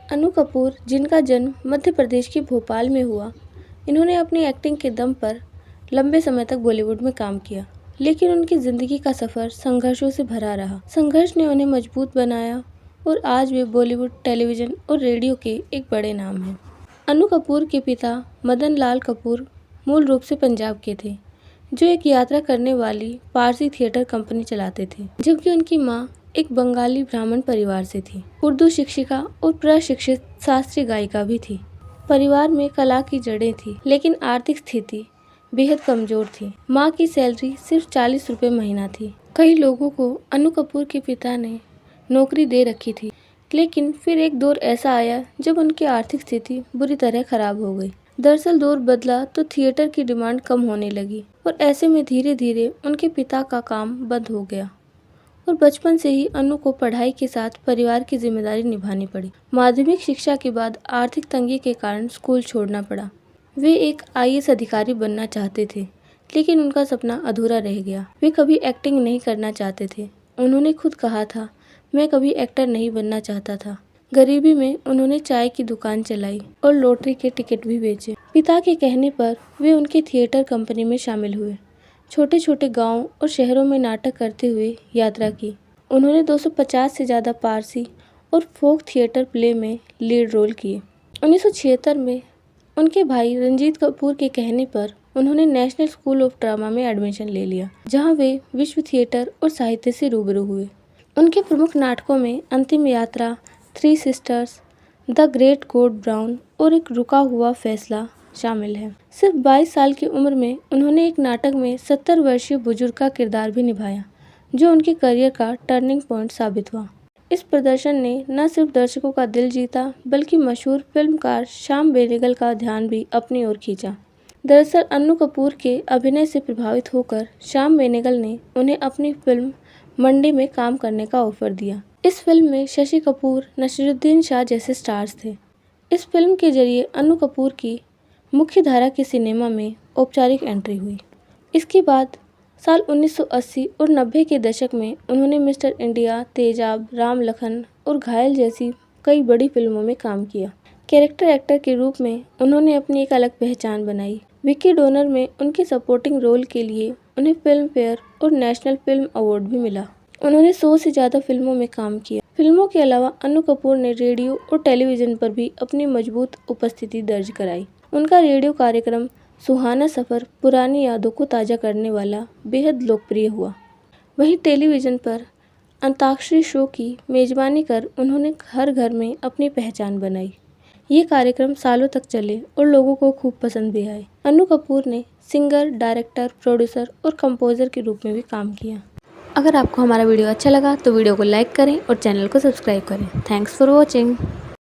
अनु कपूर, जिनका जन्म मध्य प्रदेश के भोपाल में हुआ, इन्होंने अपनी एक्टिंग के दम पर लंबे समय तक बॉलीवुड में काम किया, लेकिन उनकी ज़िंदगी का सफ़र संघर्षों से भरा रहा। संघर्ष ने उन्हें मजबूत बनाया और आज वे बॉलीवुड, टेलीविज़न और रेडियो के एक बड़े नाम हैं। अनु कपूर के पिता मदन लाल कपूर मूल रूप से पंजाब के थे, जो एक यात्रा करने वाली पारसी थिएटर कंपनी चलाते थे, जबकि उनकी माँ एक बंगाली ब्राह्मण परिवार से थी। उर्दू शिक्षिका और प्रशिक्षित शास्त्रीय गायिका भी थी। परिवार में कला की जड़ें थी, लेकिन आर्थिक स्थिति बेहद कमजोर थी। माँ की सैलरी सिर्फ 40 रुपये महीना थी। कई लोगों को अनु कपूर के पिता ने नौकरी दे रखी थी, लेकिन फिर एक दौर ऐसा आया जब उनकी आर्थिक स्थिति बुरी तरह खराब हो गई। दरअसल दौर बदला तो थिएटर की डिमांड कम होने लगी और ऐसे में धीरे धीरे उनके पिता का काम बंद हो गया और बचपन से ही अनु को पढ़ाई के साथ परिवार की जिम्मेदारी निभानी पड़ी। माध्यमिक शिक्षा के बाद आर्थिक तंगी के कारण स्कूल छोड़ना पड़ा। वे एक आईएएस अधिकारी बनना चाहते थे, लेकिन उनका सपना अधूरा रह गया। वे कभी एक्टिंग नहीं करना चाहते थे। उन्होंने खुद कहा था, मैं कभी एक्टर नहीं बनना चाहता था। गरीबी में उन्होंने चाय की दुकान चलाई और लॉटरी के टिकट भी बेचे। पिता के कहने पर वे उनके थिएटर कंपनी में शामिल हुए। छोटे छोटे गांव और शहरों में नाटक करते हुए यात्रा की। उन्होंने 250 से ज़्यादा पारसी और फोक थिएटर प्ले में लीड रोल किए। 1976 में उनके भाई रंजीत कपूर के कहने पर उन्होंने नेशनल स्कूल ऑफ ड्रामा में एडमिशन ले लिया, जहां वे विश्व थिएटर और साहित्य से रूबरू हुए। उनके प्रमुख नाटकों में अंतिम यात्रा, three sisters, the great God brown और एक रुका हुआ फैसला शामिल है। सिर्फ 22 साल की उम्र में उन्होंने एक नाटक में 70 वर्षीय बुजुर्ग का किरदार भी निभाया, जो उनके करियर का टर्निंग पॉइंट साबित हुआ। इस प्रदर्शन ने न सिर्फ दर्शकों का दिल जीता, बल्कि मशहूर फिल्मकार श्याम बेनेगल का ध्यान भी अपनी ओर खींचा। दरअसल अनु कपूर के अभिनय से प्रभावित होकर श्याम बेनेगल ने उन्हें अपनी फिल्म मंडे में काम करने का ऑफर दिया। इस फिल्म में शशि कपूर, नसीरुद्दीन शाह जैसे स्टार्स थे। इस फिल्म के जरिए अनु कपूर की मुख्य धारा के सिनेमा में औपचारिक एंट्री हुई। इसके बाद साल 1980 और 90 के दशक में उन्होंने मिस्टर इंडिया, तेजाब, राम लखन और घायल जैसी कई बड़ी फिल्मों में काम किया। कैरेक्टर एक्टर के रूप में उन्होंने अपनी एक अलग पहचान बनाई। विकी डोनर में उनके सपोर्टिंग रोल के लिए उन्हें फिल्म फेयर और नेशनल फिल्म अवार्ड भी मिला। उन्होंने 100 से ज़्यादा फिल्मों में काम किया। फिल्मों के अलावा अनु कपूर ने रेडियो और टेलीविज़न पर भी अपनी मजबूत उपस्थिति दर्ज कराई। उनका रेडियो कार्यक्रम सुहाना सफ़र पुरानी यादों को ताज़ा करने वाला बेहद लोकप्रिय हुआ। वहीं टेलीविज़न पर अंताक्षरी शो की मेज़बानी कर उन्होंने हर घर में अपनी पहचान बनाई। ये कार्यक्रम सालों तक चले और लोगों को खूब पसंद भी आए। अनु कपूर ने सिंगर, डायरेक्टर, प्रोड्यूसर और कंपोज़र के रूप में भी काम किया। अगर आपको हमारा वीडियो अच्छा लगा तो वीडियो को लाइक करें और चैनल को सब्सक्राइब करें। Thanks for watching.